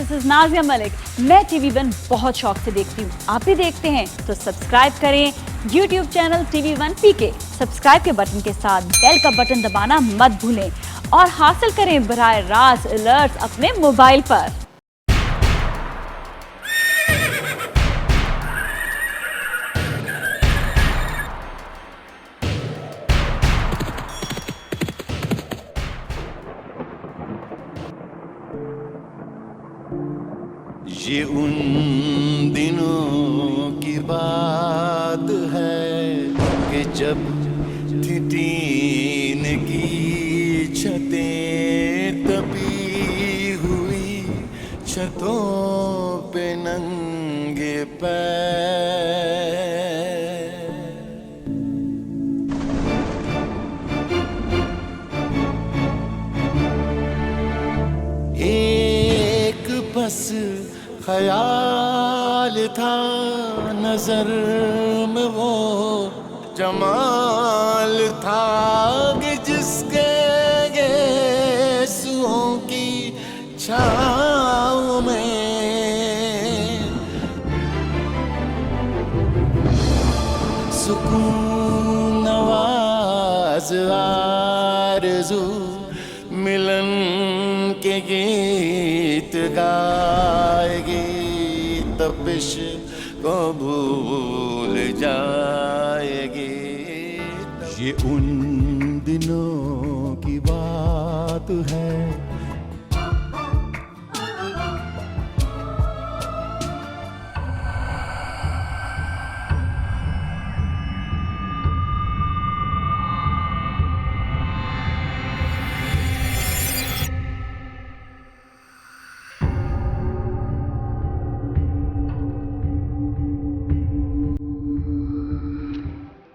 This is Nazia Malik. मैं TV1 बहुत शौक से देखती हूँ, आप भी देखते हैं तो सब्सक्राइब करें YouTube channel TV1 PK। Subscribe के बटन के साथ बेल का बटन दबाना मत भूलें और हासिल करें बराह रास्त अलर्ट्स अपने मोबाइल पर। ये उन दिनों की बात है कि जब थी टीन की छतें तपी हुई, छतों पे नंगे पैर। एक बस ख्याल था नजर में वो जमाल था कि जिसके गेसुओं की छाँव में सुकून नवाज आरज़ू मिलन के गीत गाएगी, तपिश को भूल जाएगी। ये उन दिनों की बात है।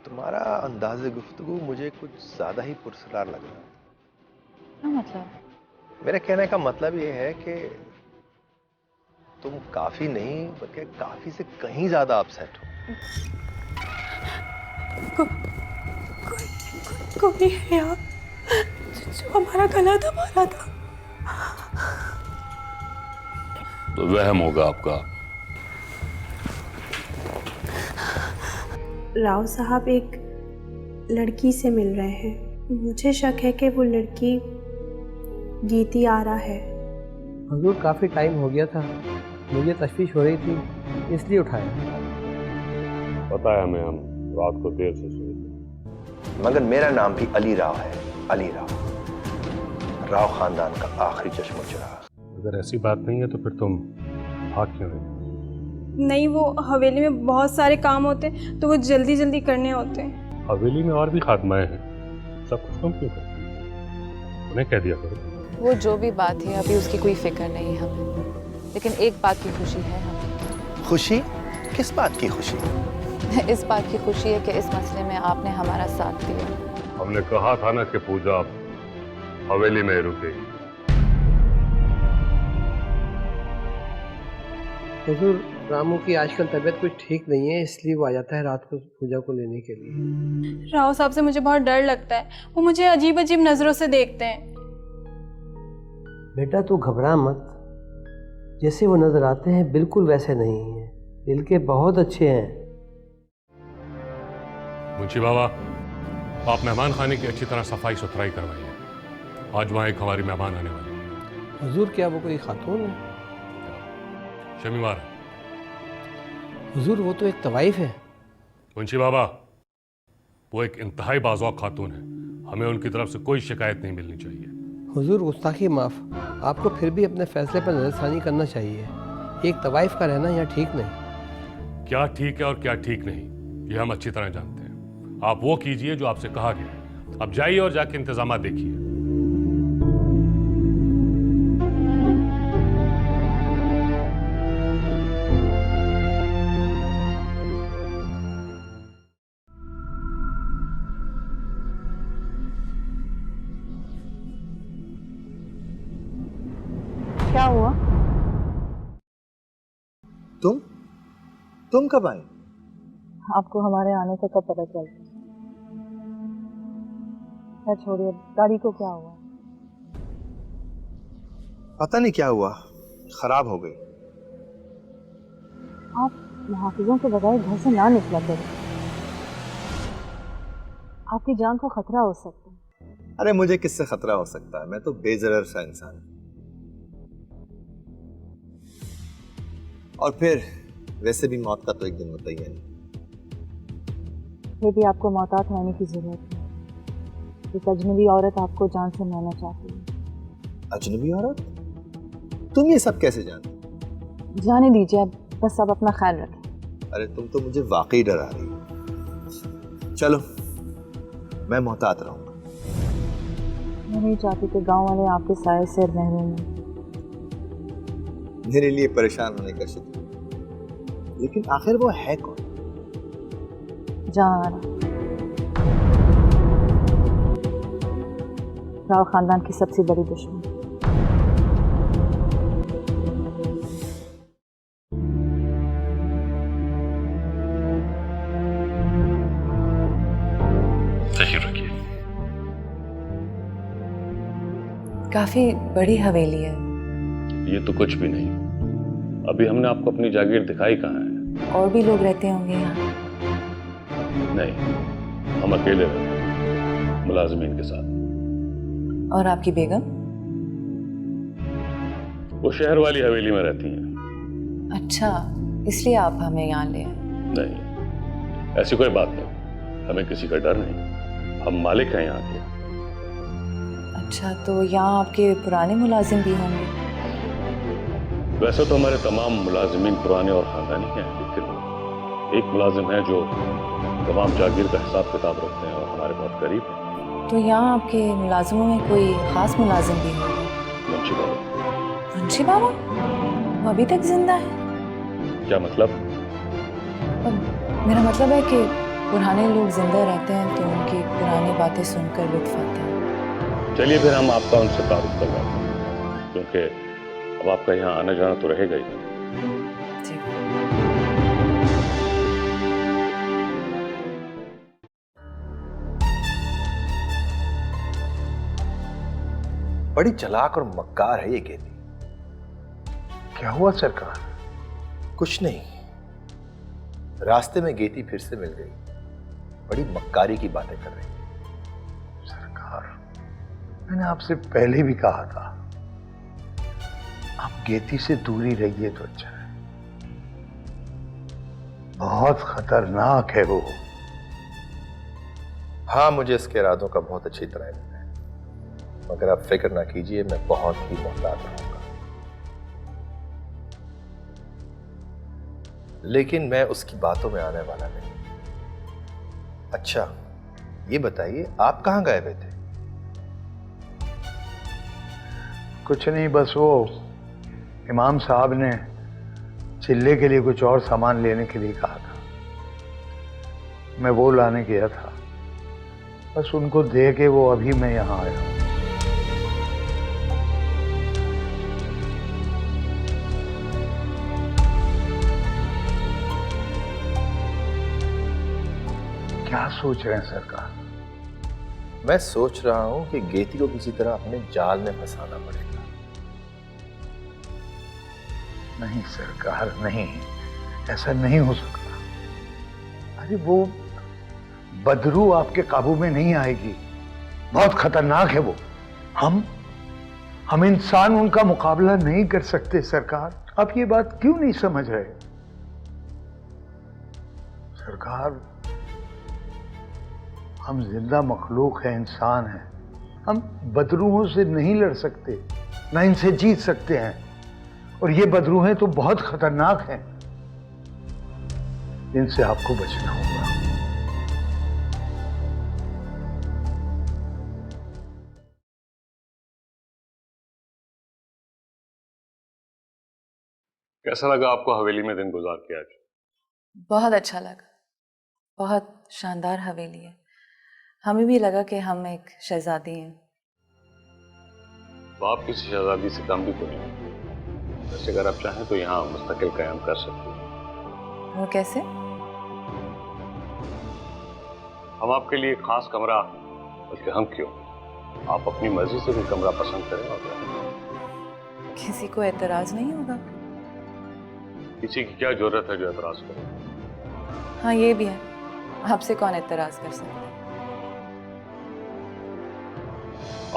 तुम्हारा अंदाज़े गुफ्तगू मुझे कुछ ज़्यादा ही पुरस्कार लग रहा है। क्या मतलब? मेरे कहने का मतलब ये है कि तुम काफी नहीं बल्कि काफी से कहीं ज्यादा अपसेट हो। कोई है यहाँ जो हमारा गला दबा रहा था? तो वहम होगा आपका। राव साहब एक लड़की से मिल रहे हैं। मुझे शक है कि वो लड़की गीती आरा है। हुजूर काफ़ी टाइम हो गया था, मुझे तशवीश हो रही थी इसलिए उठाया। पता है हमें, हम रात को देर से सोए थे। मगर मेरा नाम भी अली राव है, अली राव, राव खानदान का आखिरी चश्मो चिराग। अगर ऐसी बात नहीं है तो फिर तुम भाग क्यों रहे? नहीं, वो हवेली में बहुत सारे काम होते हैं तो वो जल्दी जल्दी करने होते हैं। हवेली में और भी खादमाएं हैं, सब कुछ तुम क्यों करती हो? उन्हें कह दिया करो। वो जो भी बात है अभी उसकी कोई फिक्र नहीं हमें, लेकिन एक बात की खुशी है हमें। खुशी? किस बात की खुशी? इस बात की खुशी है कि इस मसले में आपने हमारा साथ दिया। हमने कहा था ना कि पूजा हवेली में रुकेगी। हुजूर, रामू की आजकल तबीयत कुछ ठीक नहीं है, इसलिए वो आ जाता है रात को पूजा को लेने के लिए। राव साहब से मुझे बहुत डर लगता है, वो मुझे अजीब अजीब नज़रों से देखते हैं। बेटा तू घबरा मत, जैसे वो नजर आते हैं बिल्कुल वैसे नहीं हैं, दिल के बहुत अच्छे हैं। मुंशी बाबा, आप मेहमान खाने की अच्छी तरह सफाई सुथराई करवाइए। आज वहाँ एक हमारी मेहमान आने वाली है। हुजूर, क्या वो कोई खातून है? शमीवार। हुजूर, वो तो एक तवाइफ है। मुंशी बाबा, वो एक इंतहाई बाज़ौक़ खातून है, हमें उनकी तरफ से कोई शिकायत नहीं मिलनी चाहिए। हुजूर, गुस्ताखी माफ़, आपको फिर भी अपने फैसले पर नज़रसानी करना चाहिए। एक तवाइफ का रहना यहाँ ठीक नहीं। क्या ठीक है और क्या ठीक नहीं, ये हम अच्छी तरह जानते हैं। आप वो कीजिए जो आपसे कहा गया है। अब जाइए और जाके इंतजाम देखिए। क्या हुआ? तुम कब आई? आपको हमारे आने से कब पता चला? छोड़िए, गाड़ी को क्या हुआ? पता नहीं क्या हुआ, खराब हो गई। आप मुहाफिजों के बगैर घर से ना निकला करें, आपकी जान को खतरा हो सकता है। अरे मुझे किससे खतरा हो सकता है, मैं तो बेजरर सा इंसान हूं। और फिर वैसे भी मौत का तो एक दिन मुतय्यन है। फिर भी आपको मोहतात रहने की जरूरत है। एक अजनबी औरत आपको जान से मारना चाहती है। अजनबी औरत? तुम ये सब कैसे जानते? जाने दीजिए, अब बस आप अपना ख्याल रखें। अरे तुम तो मुझे वाकई डरा रही हो। चलो मैं मोहतात रहूंगा। मैं नहीं चाहती कि गांव वाले आपके साए से महरूम हों। मेरे लिए परेशान होने का शुक्र, लेकिन आखिर वो है कौन? जान राव खानदान की सबसे बड़ी दुश्मन। सही रखिए। काफी बड़ी हवेली है। ये तो कुछ भी नहीं, अभी हमने आपको अपनी जागीर दिखाई कहाँ है। और भी लोग रहते होंगे यहाँ? नहीं, हम अकेले रहते हैं मुलाजिमीन के साथ। और आपकी बेगम? वो शहर वाली हवेली में रहती हैं। अच्छा, इसलिए आप हमें यहाँ ले आए? नहीं, ऐसी कोई बात नहीं, हमें किसी का डर नहीं, हम मालिक हैं यहाँ के। अच्छा, तो यहाँ आपके पुराने मुलाजिम भी होंगे? वैसे तो हमारे तमाम मुलाजिमीन पुराने और खानदानी हैं, लेकिन एक मुलाजिम है जो तमाम जागीर का हिसाब किताब रखते हैं और हमारे बहुत करीब हैं। तो यहाँ आपके मुलाजिमों में कोई खास मुलाजिम भी होंगे? मुंशी बाबा। मुंशी बाबा? वो अभी तक जिंदा है? क्या मतलब? मेरा मतलब है कि पुराने लोग जिंदा रहते हैं तो उनकी पुरानी बातें सुनकर लुत्फ आता है। चलिए फिर हम आपका उनसे तारुफ करवाते हैं, क्योंकि अब आपका यहाँ आना जाना तो रहेगा ही। जी। बड़ी चालाक और मक्कार है ये गेती। क्या हुआ सरकार? कुछ नहीं, रास्ते में गेती फिर से मिल गई, बड़ी मक्कारी की बातें कर रही। सरकार, मैंने आपसे पहले भी कहा था, आप गेती से दूरी रहिए तो अच्छा है। बहुत खतरनाक है वो। हाँ, मुझे इसके इरादों का बहुत अच्छी तरह इल्म है, मगर आप फिक्र ना कीजिए, मैं बहुत ही मोहतात रहूंगा। लेकिन मैं उसकी बातों में आने वाला नहीं। अच्छा ये बताइए, आप कहां गए हुए थे? कुछ नहीं, बस वो इमाम साहब ने चिल्ले के लिए कुछ और सामान लेने के लिए कहा था, मैं वो लाने गया था। बस उनको दे के वो अभी मैं यहां आया हूं। क्या सोच रहे हैं सरकार? मैं सोच रहा हूं कि गेती को किसी तरह अपने जाल में फंसाना पड़ेगा। नहीं सरकार, नहीं, ऐसा नहीं हो सकता। अरे वो बदरू आपके काबू में नहीं आएगी, बहुत खतरनाक है वो। हम इंसान उनका मुकाबला नहीं कर सकते सरकार। आप ये बात क्यों नहीं समझ रहे? सरकार, हम जिंदा मखलूक हैं, इंसान हैं, हम बदरूहों से नहीं लड़ सकते, ना इनसे जीत सकते हैं। और ये बदरूहें तो बहुत खतरनाक हैं, इनसे आपको बचना होगा। कैसा लगा आपको हवेली में दिन गुजार के आज? बहुत अच्छा लगा, बहुत शानदार हवेली है। हमें भी लगा कि हम एक शहजादी हैं। तो आप किसी शहजादी से कम भी तो नहीं। वैसे अगर आप चाहें तो यहाँ मुस्तकिल कायम कर सकते हैं। वो कैसे? हम आपके लिए खास कमरा, बल्कि हम क्यों, आप अपनी मर्जी से भी कमरा पसंद करें और किसी को एतराज नहीं होगा? किसी की क्या जरूरत है जो एतराज करे? हाँ ये भी है, आपसे कौन एतराज कर सकता है?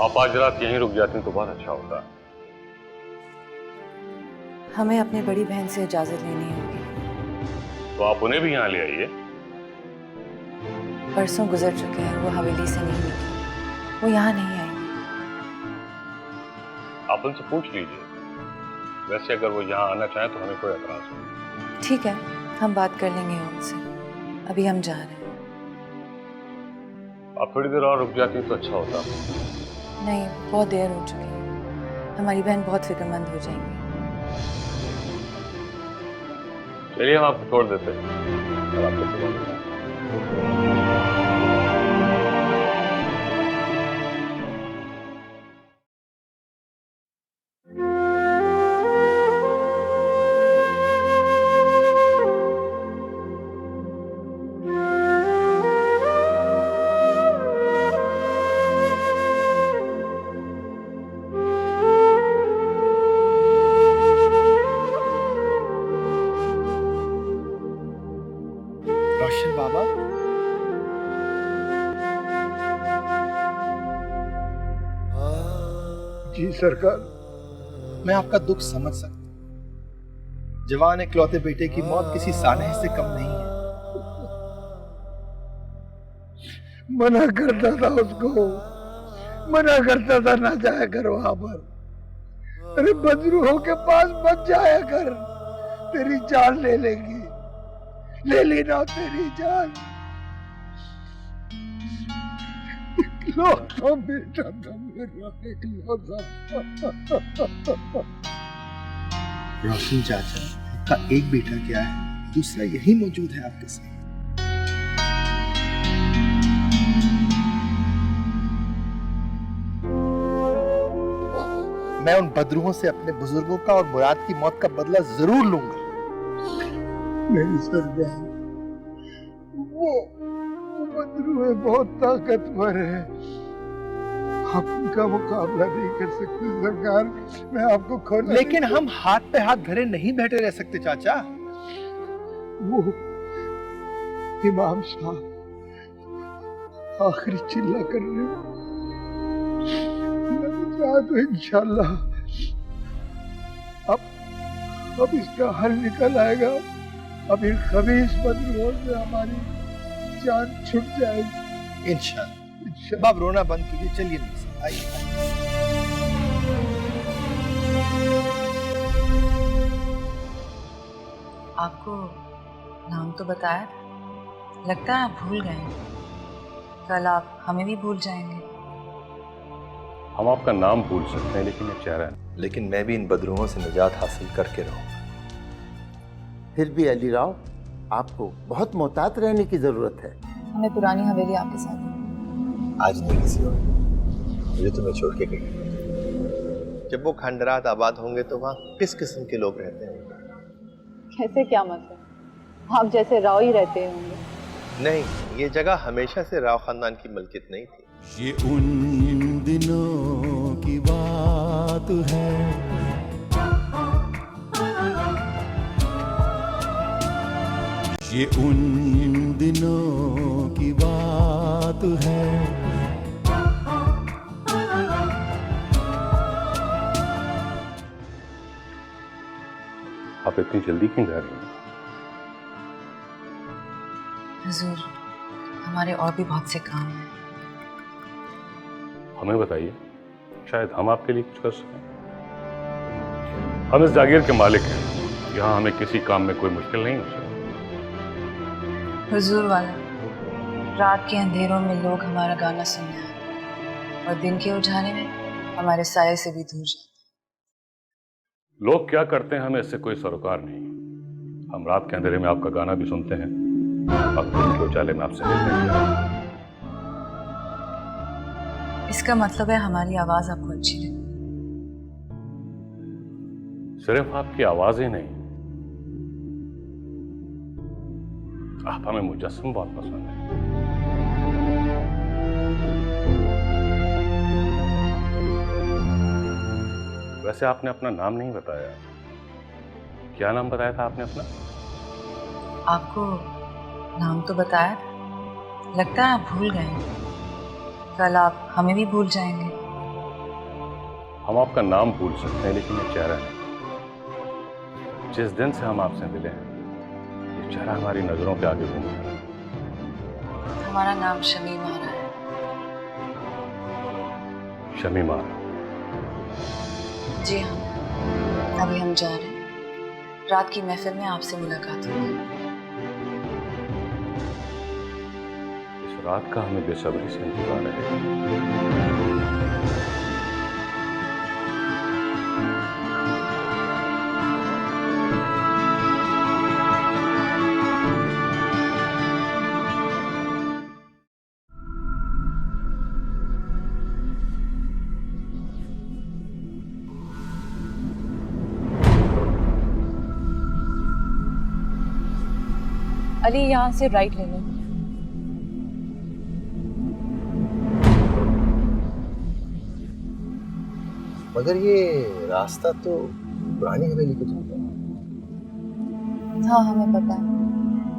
आप आज रात यहीं रुक जाती तो बहुत अच्छा होता। हमें अपनी बड़ी बहन से इजाजत लेनी होगी। तो आप उन्हें भी यहाँ ले आइए। परसों गुजर चुके हैं, वो हवेली से नहीं निकली, वो यहाँ नहीं आएंगे। आप उनसे पूछ लीजिए। वैसे अगर वो यहाँ आना चाहे तो हमें कोई एतराज नहीं। ठीक है, हम बात कर लेंगे उनसे। अभी हम जा रहे हैं। आप थोड़ी देर और रुक जाती तो अच्छा होता। नहीं, बहुत देर हो चुकी है, हमारी बहन बहुत फिक्रमंद हो जाएंगी। चलिए हम आपको छोड़ देते हैं और आपको सुबह मिलते हैं। रोशन बाबा, जी सरकार। मैं आपका दुख समझ सकता हूं। जवान इकलौते बेटे की मौत किसी सानह से कम नहीं है। मना करता था उसको, मना करता था ना जाया कर वहां पर। अरे बदरूहों के पास मत जाया कर, तेरी जान ले लेंगी। ले लेना तेरी जान। इकलौता बेटा था मेरा, इकलौता। रोशन चाचा, आपका एक बेटा क्या है, दूसरा यही मौजूद है आपके साथ। मैं उन बदरूहों से अपने बुजुर्गों का और मुराद की मौत का बदला जरूर लूंगा। मेरी सरकार, वो बदरूह बहुत ताकतवर है, आप उनका मुकाबला नहीं कर सकते सरकार। मैं आपको खोना। लेकिन हम हाथ पे हाथ धरे नहीं बैठे रह सकते चाचा। वो इमाम साहब आखिरी चिल्ला कर रहे हो। तो इंशाल्लाह अब इसका हल निकल आएगा। अब इन खबीस बदरूहों से हमारी जान छूट जाएगी इंशाल्लाह। अब रोना बंद कीजिए, चलिए नहीं आइए। आपको नाम तो बताया था, लगता है आप भूल गए। कल आप हमें भी भूल जाएंगे। हम आपका नाम भूल सकते हैं लेकिन ये चेहरा नहीं। लेकिन मैं भी इन बदरूहों से निजात हासिल करके रहूंगा। फिर भी अली राव, आपको बहुत मोहतात रहने की जरूरत है। हमें पुरानी हवेली आपके साथ है। आज नहीं किसी और, मुझे तुम्हें छोड़ के गई। जब वो खंडरात आबाद होंगे तो वहाँ किस किस्म के लोग रहते हैं? कैसे, क्या मतलब? आप जैसे राव ही रहते होंगे। नहीं, ये जगह हमेशा से राव खानदान की मलकियत नहीं थी। ये उन दिनों की बात है, ये उन दिनों की बात है। आप इतनी जल्दी क्यों जा रही हैं? हुजूर, हमारे और भी बहुत से काम हैं। हमें बताइए, शायद हम आपके लिए कुछ कर सकें। हम इस जागीर के मालिक हैं, यहाँ हमें किसी काम में कोई मुश्किल नहीं हो सकती। हुजूर वाला, रात के अंधेरों में लोग हमारा गाना सुनने आए और दिन के उजाले में हमारे साये से भी दूर जाते। लोग क्या करते हैं हमें इससे कोई सरोकार नहीं। हम रात के अंधेरे में आपका गाना भी सुनते हैं और दिन के उजाले में आपसे मिलने भी आते हैं। इसका मतलब है हमारी आवाज आपको अच्छी लगी। सिर्फ आपकी आवाज ही नहीं, आप हमें मुजस्सम बहुत पसंद है। वैसे आपने अपना नाम नहीं बताया, क्या नाम बताया था आपने अपना? आपको नाम तो बताया था, लगता है आप भूल गए। कल आप हमें भी भूल जाएंगे। हम आपका नाम भूल सकते हैं लेकिन ये चेहरा नहीं। जिस दिन से हम आपसे मिले हैं ये चेहरा हमारी नजरों के आगे घूम रहा है। हमारा नाम शमीम आ रहा है। शमीमा, जी हाँ, अभी हम जा रहे हैं। रात की महफिल में आपसे मुलाकात होगी। इस रात का हमें बेसब्री से इंतजार है। अली, यहाँ से राइट ले लो। मगर ये रास्ता तो पुरानी हवेली को जाता है। हाँ, हमें पता है।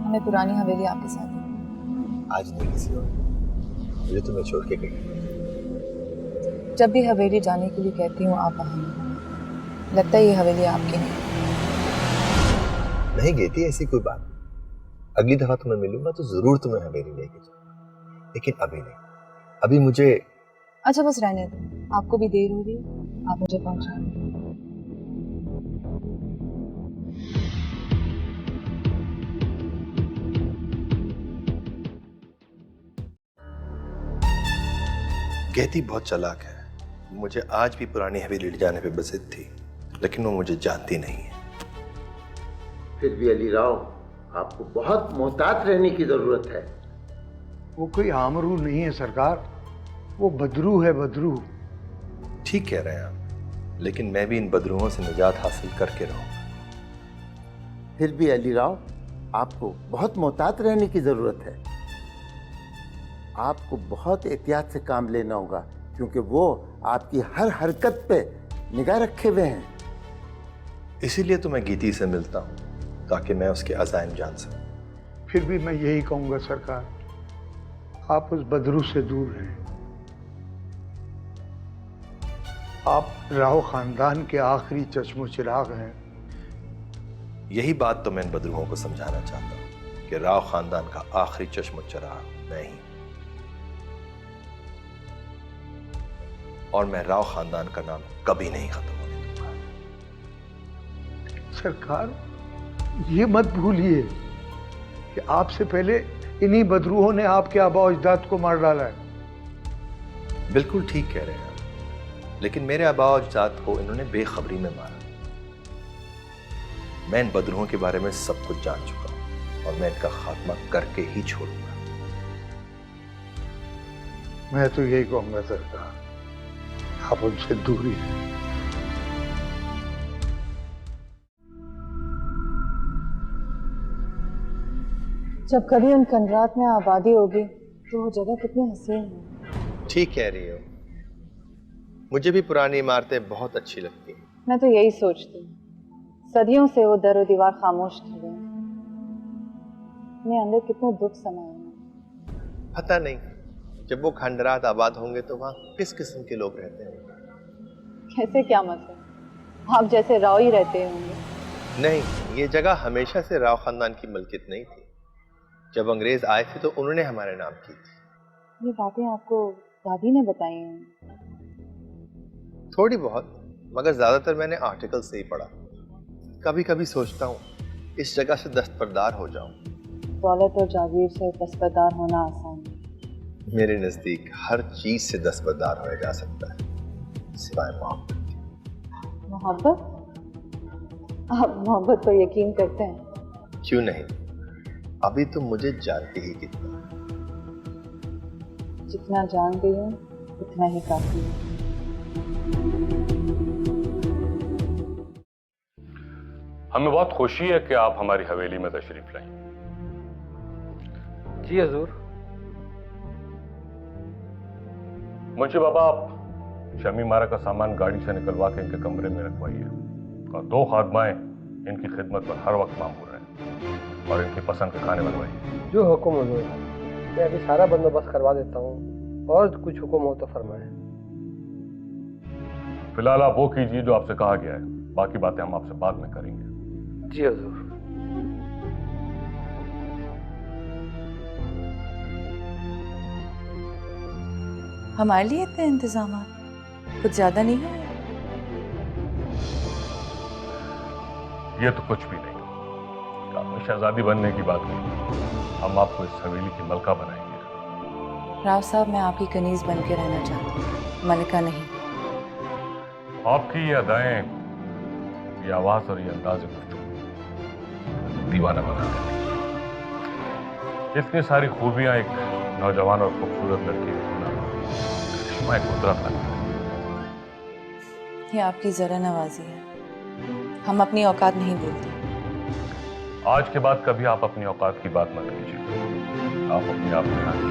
हमें पुरानी हवेली आपके साथ है। आज नहीं किसी और, मुझे तुम्हें छोड़ के गई। जब भी हवेली जाने के लिए कहती हूँ आप वहाँ, लगता है ये हवेली आपकी नहीं गई थी, ऐसी कोई बात नहीं। अगली दफा तुम्हें मिलूंगा तो जरूर तुम्हें हवेली लेके जाऊंगा, लेकिन अभी नहीं। अभी मुझे अच्छा बस रहने दो, आपको भी देर हो रही है, आप मुझे पहुंचाएं। गैती बहुत चालाक है। मुझे आज भी पुरानी हवेली ले जाने पे बसित थी, लेकिन वो मुझे जानती नहीं है। फिर भी अली राव, आपको बहुत मोहतात रहने की जरूरत है। वो कोई आमरू नहीं है सरकार, वो बदरू है, बदरू। ठीक कह रहे हैं आप, लेकिन मैं भी इन बदरूहों से निजात हासिल करके रहूंगा। फिर भी अली राव, आपको बहुत मोहतात रहने की जरूरत है। आपको बहुत एहतियात से काम लेना होगा, क्योंकि वो आपकी हर हरकत पे निगाह रखे हुए हैं। इसीलिए तो मैं गीती से मिलता हूँ, ताकि मैं उसके अज़ाइम जान सकूं। फिर भी मैं यही कहूंगा सरकार, आप उस बदरू से दूर रहें। आप राव खानदान के आखिरी चश्मो चिराग हैं। यही बात तो मैं इन बदरूहों को समझाना चाहता हूँ कि राव खानदान का आखिरी चश्मो चिराग मैं ही, और मैं राव खानदान का नाम कभी नहीं खत्म होने दूंगा। सरकार, ये मत भूलिए कि आपसे पहले इन्हीं बदरूहों ने आपके आबा अजदाद को मार डाला है। बिल्कुल ठीक कह रहे हैं आप, लेकिन मेरे आबा अजदाद को इन्होंने बेखबरी में मारा। मैं इन बदरूहों के बारे में सब कुछ जान चुका हूं, और मैं इनका खात्मा करके ही छोड़ूंगा। मैं तो यही कहूंगा सरकार, आप उनसे दूरी है। जब कभी उन कनरात में आबादी होगी तो वो जगह कितनी हसीन है। ठीक कह रही हो, मुझे भी पुरानी इमारतें बहुत अच्छी लगती हैं। मैं तो यही सोचती हूँ, सदियों से वो दर दीवार खामोश खड़े हैं, अपने अंदर कितने दुख समाये हैं। पता नहीं जब वो खंडरात आबाद होंगे तो वहाँ किस किस्म के लोग रहते हैं। कैसे, क्या मतलब? आप जैसे राव ही रहते होंगे। नहीं, ये जगह हमेशा से राव खानदान की मलकियत नहीं थी। जब अंग्रेज आए थे तो उन्होंने हमारे नाम की थी। ये बातें आपको दादी ने बताई हैं? थोड़ी बहुत, मगर ज्यादातर मैंने आर्टिकल से ही पढ़ा। कभी कभी सोचता हूँ इस जगह से दस्तबरदार हो जाऊं। दौलत और जागीर से दस्तबरदार होना आसान है। मेरे नजदीक हर चीज से दस्तबरदार होया जा सकता है, सिवाय मोहब्बत। मोहब्बत? आप मोहब्बत पर यकीन करते हैं? क्यों नहीं, अभी तुम मुझे जानती ही कितना। जितना जान गई हूँ उतना ही काफी है। हमें बहुत खुशी है कि आप हमारी हवेली में तशरीफ लाएं। जी हजूर। मुंशी बाबा, आप शमी मारा का सामान गाड़ी से निकलवा के इनके कमरे में रखवाइए और 2 खादमाएं इनकी खिदमत पर हर वक्त मामूर रहें और इनकी पसंद के खाने बनवाइए। जो हुक्म हुजूर, मैं अभी सारा बंदोबस्त करवा देता हूँ, और कुछ हुक्म हो तो फरमाएं। फिलहाल आप वो कीजिए जो आपसे कहा गया है, बाकी बातें हम आपसे बाद में करेंगे। जी हुजूर। हमारे लिए इतने इंतजाम कुछ ज्यादा नहीं है? ये तो कुछ भी नहीं। आपने शहजादी बनने की बात की, हम आपको इस हवेली की मलका बनाएंगे। राव साहब, मैं आपकी कनीज बन के रहना चाहती हूँ, मलिका नहीं। आपकी ये अदाएं, ये आवाज और ये अंदाज गुफ्तगू दीवाना बना देती हैं। इतनी सारी खूबियां एक नौजवान और खूबसूरत लड़की में होना करिश्मा कुदरत है। ये आपकी जरा नवाजी है, हम अपनी औकात नहीं भूलते। आज के बाद कभी आप अपनी औकात की बात मत कीजिए। आप अपने आप में मालिक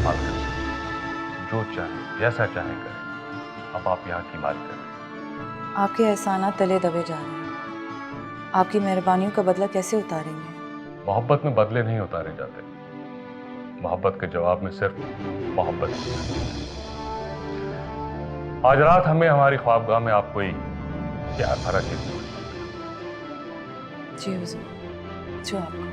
हैं। जो चाहे जैसा चाहे करें, अब आप यहाँ की मालिक हैं। आपके एहसानात तले दबे जा रहे हैं, आपकी मेहरबानियों का बदला कैसे उतारेंगे? मोहब्बत में बदले नहीं उतारे जाते, मोहब्बत के जवाब में सिर्फ मोहब्बत ही है। आज रात हमें हमारी ख्वाबगाह में आपको ही प्यार भरा चीज मिली। जी हुजूर, जो आपको।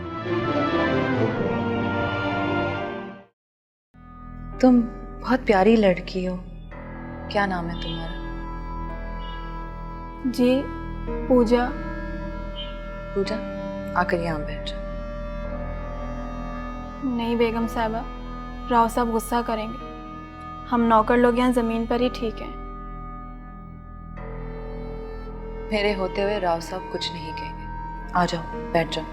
तुम बहुत प्यारी लड़की हो, क्या नाम है तुम्हारा? जी पूजा। पूजा, आकर यहाँ बैठ जाओ। नहीं बेगम साहिबा, राव साहब गुस्सा करेंगे। हम नौकर लोग यहाँ जमीन पर ही ठीक हैं। मेरे होते हुए राव साहब कुछ नहीं कहेंगे। आ जाओ, बैठ जाओ।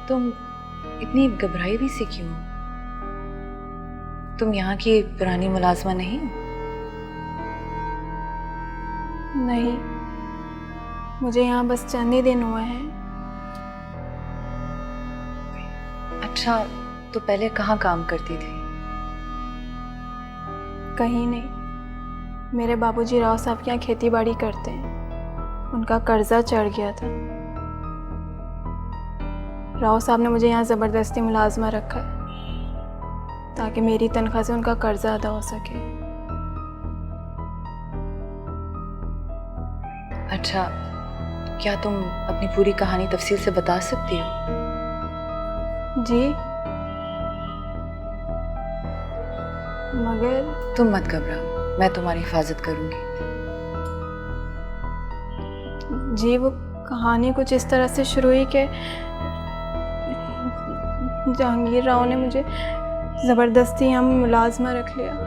तुम इतनी घबराई भी सी क्यों? तुम यहाँ की पुरानी मुलाजमा नहीं हो? नहीं, मुझे यहाँ बस चंद ही दिन हुए हैं। अच्छा, तो पहले कहाँ काम करती थी? कहीं नहीं, मेरे बाबूजी राव साहब के यहाँ खेती बाड़ी करते हैं। उनका कर्जा चढ़ गया था। राव साहब ने मुझे यहाँ ज़बरदस्ती मुलाजमा रखा है ताकि मेरी तनख्वाह से उनका कर्जा अदा हो सके। अच्छा, क्या तुम अपनी पूरी कहानी तफसील से बता सकती हो? जी, मगर तुम मत घबराओ, मैं तुम्हारी हिफाजत करूंगी। जी, वो कहानी कुछ इस तरह से शुरू हुई कि जहांगीर राव ने मुझे ज़बरदस्ती यहाँ मुलाजमा रख लिया।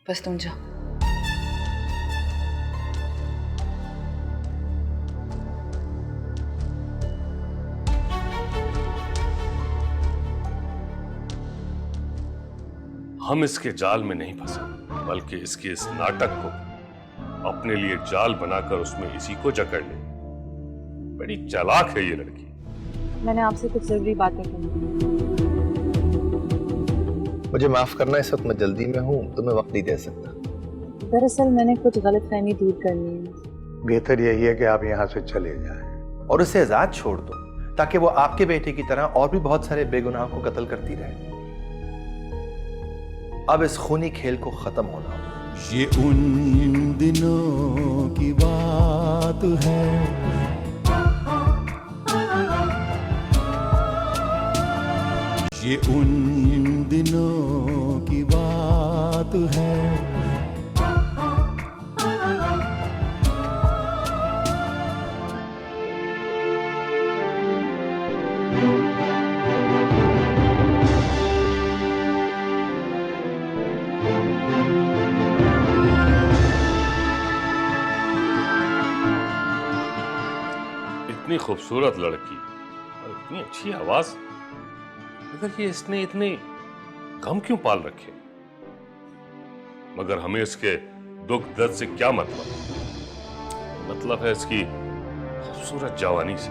बस तुम जाओ। हम इसके जाल में नहीं फंसे, बल्कि इसके इस नाटक को अपने लिए जाल बनाकर उसमें इसी को जकड़ ले। बड़ी चालाक है ये लड़की। मैंने आपसे कुछ जरूरी बातें करनी थी। मुझे माफ करना, इस वक्त मैं जल्दी में हूँ, तुम्हें वक्त नहीं दे सकता। दरअसल मैंने कुछ गलतफहमी दूर करनी है। बेहतर यही है कि आप यहाँ से चले जाएं। और उसे आजाद छोड़ दो, ताकि वो आपके बेटे की तरह और भी बहुत सारे बेगुनाह को कत्ल करती रहे। अब इस खूनी खेल को खत्म होना होगा। ये उन दिनों की बात है, ये उन दिनों की बात है। इतनी खूबसूरत लड़की और इतनी अच्छी आवाज, मगर ये इसने इतने गम क्यों पाल रखे? मगर हमें इसके दुख दर्द से क्या मतलब? मतलब है इसकी खूबसूरत जवानी से।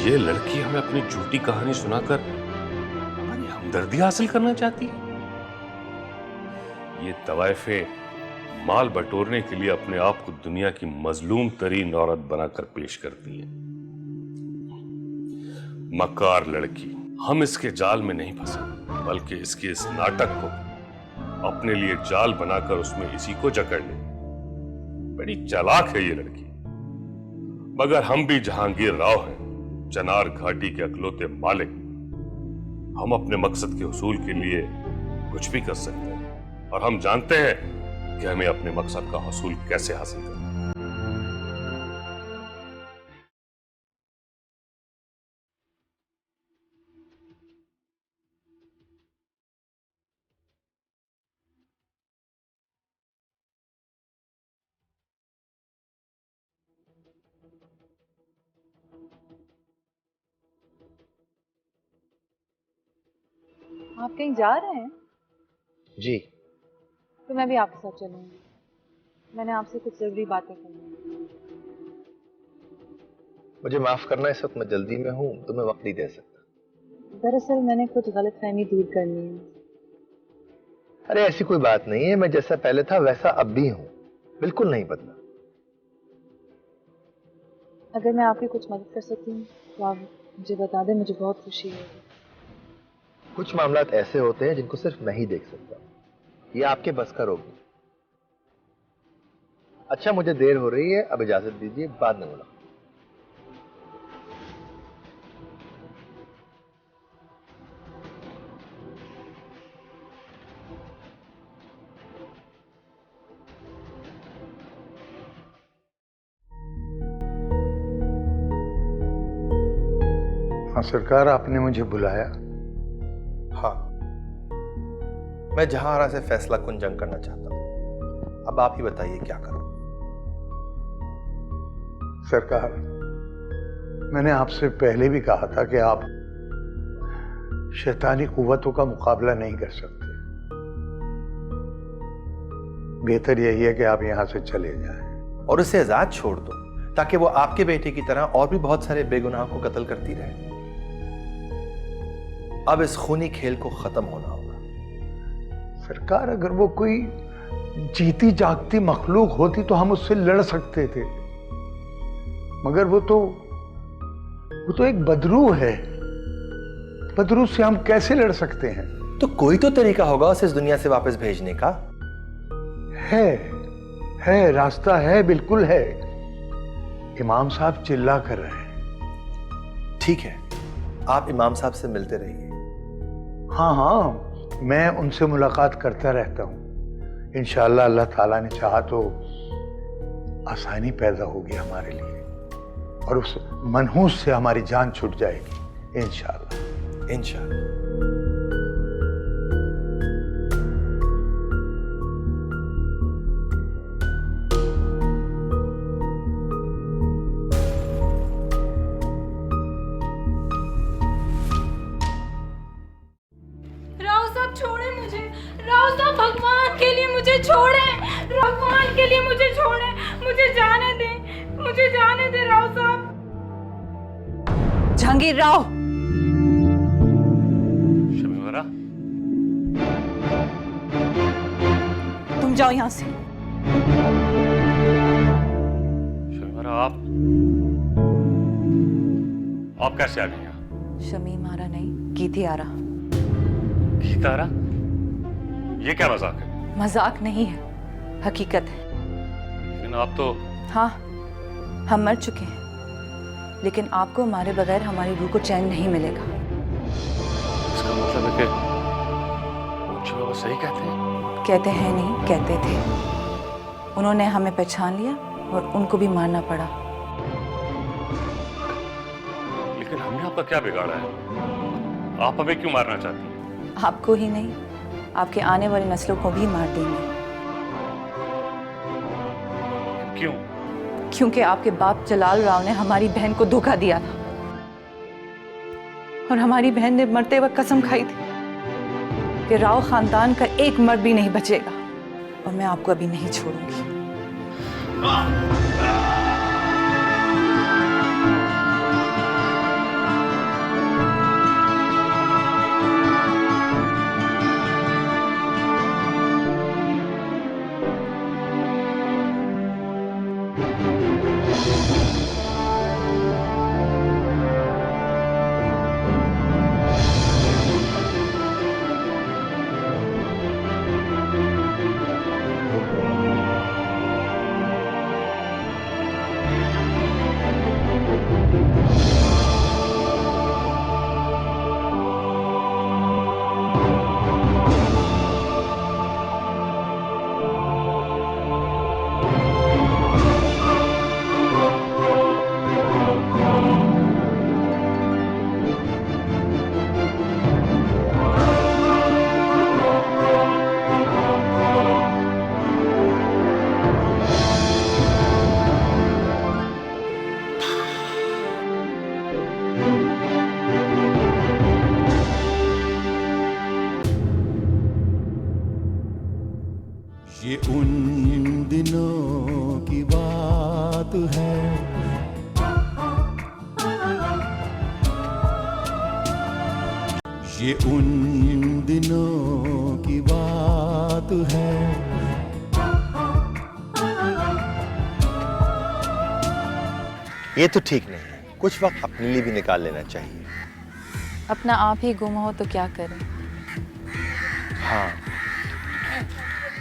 ये लड़की हमें अपनी झूठी कहानी सुनाकर हमारी हमदर्दी हासिल करना चाहती है। ये तवाइफें माल बटोरने के लिए अपने आप को दुनिया की मजलूम तरीन औरत बनाकर पेश करती है। मक्कार लड़की, हम इसके जाल में नहीं फंसे, बल्कि इसके इस नाटक को अपने लिए जाल बनाकर उसमें इसी को जकड़ ले। बड़ी चालाक है ये लड़की। मगर हम भी जहांगीर राव हैं, चनार घाटी के अकलौते मालिक। हम अपने मकसद के हुसूल के लिए कुछ भी कर सकते हैं, और हम जानते हैं कि हमें अपने मकसद का हसूल कैसे हासिल करना है। आप कहीं जा रहे हैं? जी। तो मैं भी आपके साथ चलूंगी। मैंने आपसे कुछ जरूरी बातें करनी है। मुझे माफ करना, इस वक्त मैं जल्दी में हूँ, तुम्हें वक्त नहीं दे सकता। दरअसल मैंने कुछ गलतफहमी दूर करनी है। अरे ऐसी कोई बात नहीं है, मैं जैसा पहले था वैसा अब भी हूँ, बिल्कुल नहीं बदला। अगर मैं आपकी कुछ मदद कर सकती हूँ तो आप मुझे बता दें, मुझे बहुत खुशी होगी। कुछ मामलात ऐसे होते हैं जिनको सिर्फ मैं ही देख सकता, ये आपके बस का रोग नहीं। अच्छा, मुझे देर हो रही है, अब इजाजत दीजिए, बाद में मुलाकात। हाँ सरकार, आपने मुझे बुलाया? हाँ, मैं जहां से फैसला कुन जंग करना चाहता हूं। अब आप ही बताइए क्या करूं। सरकार, मैंने आपसे पहले भी कहा था कि आप शैतानी कुव्वतों का मुकाबला नहीं कर सकते। बेहतर यही है कि आप यहां से चले जाएं। और उसे आजाद छोड़ दो, ताकि वो आपके बेटे की तरह और भी बहुत सारे बेगुनाह को कत्ल करती रहे। अब इस खूनी खेल को खत्म होना होगा। सरकार, अगर वो कोई जीती जागती मखलूक होती तो हम उससे लड़ सकते थे, मगर वो तो एक बदरू है। बदरू से हम कैसे लड़ सकते हैं? तो कोई तो तरीका होगा उसे इस दुनिया से वापस भेजने का। है, रास्ता है, बिल्कुल है। इमाम साहब चिल्ला कर रहे हैं। ठीक है, आप इमाम साहब से मिलते रहिए। हाँ, मैं उनसे मुलाकात करता रहता हूँ। इंशाअल्लाह अल्लाह ताला ने चाहा तो आसानी पैदा होगी हमारे लिए, और उस मनहूस से हमारी जान छूट जाएगी इंशाअल्लाह। इंशाअल्लाह। भगवान के लिए मुझे छोड़ें, भगवान के लिए मुझे छोड़ें, मुझे जाने दें, मुझे जाने दे राव साहब। जहांगीर राव, शमीमारा, तुम जाओ यहां से। शमीमारा, आप कैसे आ गई यहाँ? शमीम आ रहा नहीं, गीती आ रहा। गीता आ रहा? ये क्या मजाक है? मजाक नहीं है, हकीकत है। लेकिन आप तो... हाँ, हम मर चुके हैं, लेकिन आपको हमारे बगैर हमारी रूह को चैन नहीं मिलेगा। इसका मतलब है कि मुझे बाबा सही कहते हैं? कहते हैं नहीं, कहते थे। उन्होंने हमें पहचान लिया और उनको भी मारना पड़ा। लेकिन हमने आपका क्या बिगाड़ा है? आप हमें क्यों मारना चाहती हैं? आपको ही नहीं, आपके आने वाली नस्लों को भी मार देंगे। क्यों? क्योंकि आपके बाप जलाल राव ने हमारी बहन को धोखा दिया था और हमारी बहन ने मरते वक्त कसम खाई थी कि राव खानदान का एक मर्द भी नहीं बचेगा और मैं आपको अभी नहीं छोड़ूंगी। ये उन दिनों की बात है, ये उन दिनों की बात है। ये तो ठीक नहीं है, कुछ वक्त अपने लिए भी निकाल लेना चाहिए। अपना आप ही गुम हो तो क्या करें? हाँ,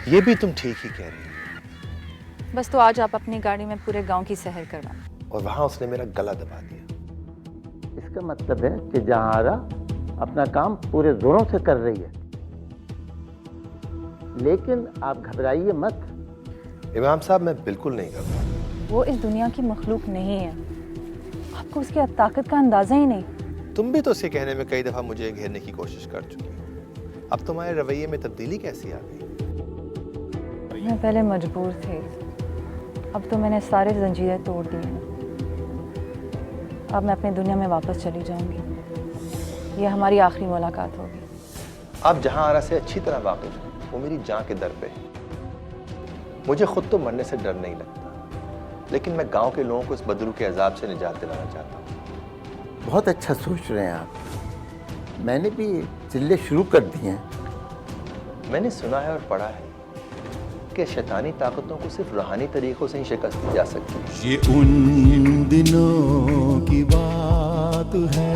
ये भी तुम ठीक ही कह रही हो। बस तो आज आप अपनी गाड़ी में पूरे गांव की सैर करवा। और वहां उसने मेरा गला दबा दिया। इसका मतलब है कि जहारा अपना काम पूरे जोरों से कर रही है, लेकिन आप घबराइए मत। इमाम साहब, मैं बिल्कुल नहीं घबरा। वो इस दुनिया की मखलूक नहीं है, आपको उसकी ताकत का अंदाजा ही नहीं। तुम भी तो उसे कहने में कई दफा मुझे घेरने की कोशिश कर चुकी हो। अब तुम्हारे रवैये में तब्दीली कैसी आ गई? मैं पहले मजबूर थी, अब तो मैंने सारे जंजीरें तोड़ दी हैं। अब मैं अपनी दुनिया में वापस चली जाऊंगी। ये हमारी आखिरी मुलाकात होगी। आप जहां आरा से अच्छी तरह वाकिफ हैं, वो मेरी जान के दर पे है। मुझे खुद तो मरने से डर नहीं लगता, लेकिन मैं गांव के लोगों को इस बदरू के अजाब से निजात दिलाना चाहता हूँ। बहुत अच्छा सोच रहे हैं आप। मैंने भी चिल्ले शुरू कर दिए हैं। मैंने सुना है और पढ़ा है कि शैतानी ताकतों को सिर्फ रूहानी तरीकों से ही शिकस्त दी जा सकती है। ये उन दिनों की बात है,